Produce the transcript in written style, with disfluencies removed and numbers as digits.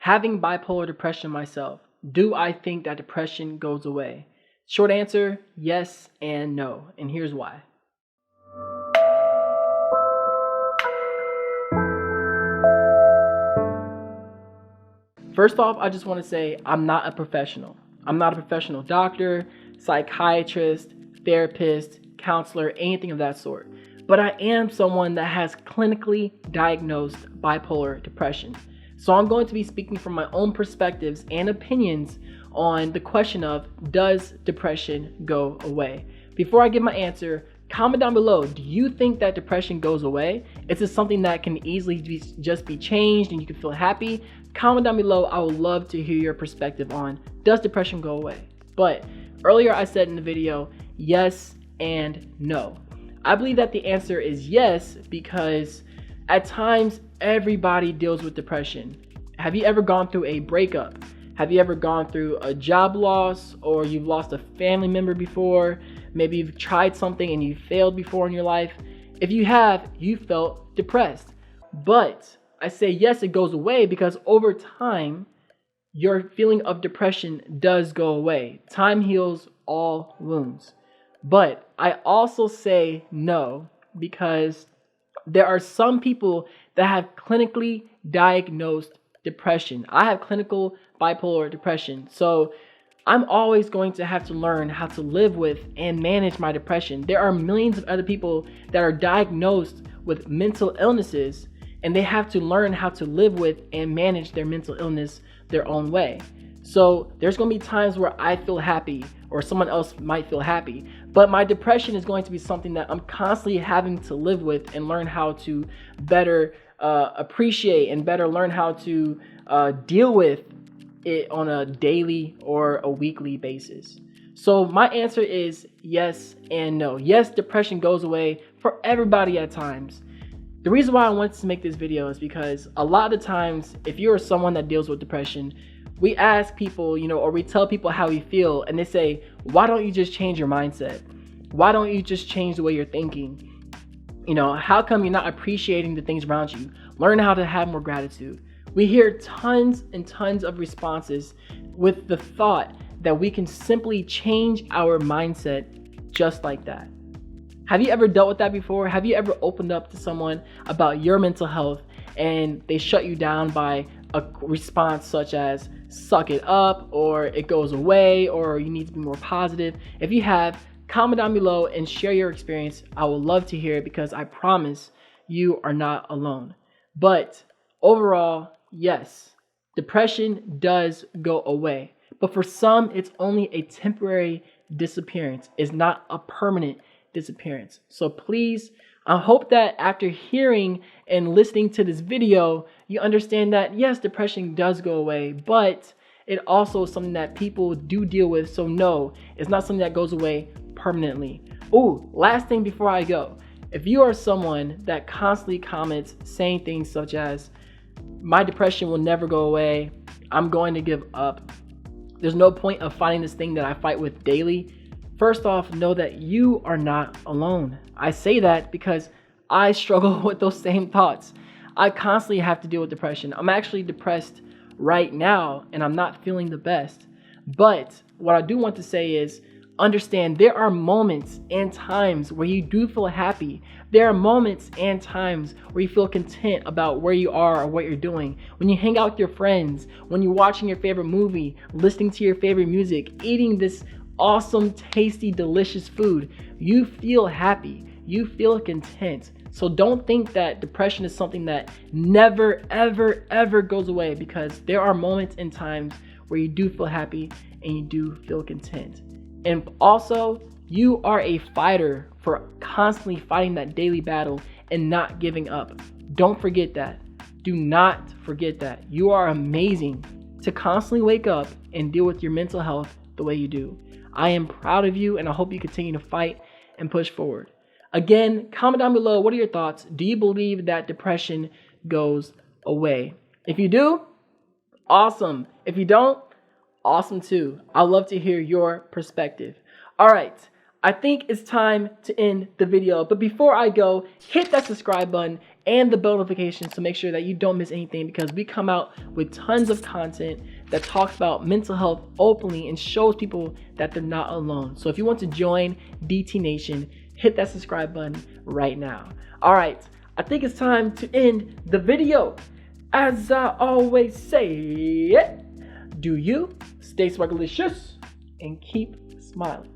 Having bipolar depression myself, do I think that depression goes away? Short answer, yes and no, and here's why. First off, I just want to say I'm not a professional. I'm not a professional doctor, psychiatrist, therapist, counselor, anything of that sort. But I am someone that has clinically diagnosed bipolar depression. So I'm going to be speaking from my own perspectives and opinions on the question of, does depression go away? Before I give my answer, comment down below, do you think that depression goes away? Is it something that can easily just be changed and you can feel happy? Comment down below. I would love to hear your perspective on, does depression go away? But earlier I said in the video, yes and no. I believe that the answer is yes, because at times everybody deals with depression. Have you ever gone through a breakup? Have you ever gone through a job loss, or you've lost a family member before? Maybe you've tried something and you failed before in your life. If you have, you felt depressed. But I say yes, it goes away because over time, your feeling of depression does go away. Time heals all wounds. But I also say no, because there are some people that have clinically diagnosed depression. I have clinical bipolar depression. So I'm always going to have to learn how to live with and manage my depression. There are millions of other people that are diagnosed with mental illnesses, and they have to learn how to live with and manage their mental illness their own way. So there's going to be times where I feel happy or someone else might feel happy, but my depression is going to be something that I'm constantly having to live with and learn how to better appreciate and better learn how to deal with it on a daily or a weekly basis. So my answer is yes and no. Yes, depression goes away for everybody at times. The reason why I wanted to make this video is because a lot of the times, if you're someone that deals with depression, we ask people, or we tell people how we feel, and they say, why don't you just change your mindset? Why don't you just change the way you're thinking? How come you're not appreciating the things around you? Learn how to have more gratitude. We hear tons and tons of responses with the thought that we can simply change our mindset just like that. Have you ever dealt with that before? Have you ever opened up to someone about your mental health and they shut you down by a response such as suck it up, or it goes away, or you need to be more positive? If you have, comment down below and share your experience. I would love to hear it, because I promise you are not alone. But overall, yes, depression does go away. But for some, it's only a temporary disappearance. It's not a permanent disappearance. So please, I hope that after hearing and listening to this video, you understand that yes, depression does go away, but it also is something that people do deal with. So no, it's not something that goes away permanently. Oh, last thing before I go. If you are someone that constantly comments saying things such as, my depression will never go away, I'm going to give up, there's no point of fighting this thing that I fight with daily, first off, know that you are not alone. I say that because I struggle with those same thoughts. I constantly have to deal with depression. I'm actually depressed right now and I'm not feeling the best. But what I do want to say is, understand there are moments and times where you do feel happy. There are moments and times where you feel content about where you are or what you're doing. When you hang out with your friends, when you're watching your favorite movie, listening to your favorite music, eating this awesome, tasty, delicious food, you feel happy, you feel content. So don't think that depression is something that never, ever, ever goes away, because there are moments and times where you do feel happy and you do feel content. And also, you are a fighter for constantly fighting that daily battle and not giving up. Don't forget that. Do not forget that. You are amazing to constantly wake up and deal with your mental health the way you do. I am proud of you, and I hope you continue to fight and push forward. Again, comment down below, what are your thoughts? Do you believe that depression goes away? If you do, awesome. If you don't, awesome too. I'd love to hear your perspective. All right, I think it's time to end the video. But before I go, hit that subscribe button and the bell notifications to make sure that you don't miss anything, because we come out with tons of content that talks about mental health openly and shows people that they're not alone. So if you want to join DT Nation, hit that subscribe button right now. All right, I think it's time to end the video. As I always say, do you stay sparkalicious and keep smiling.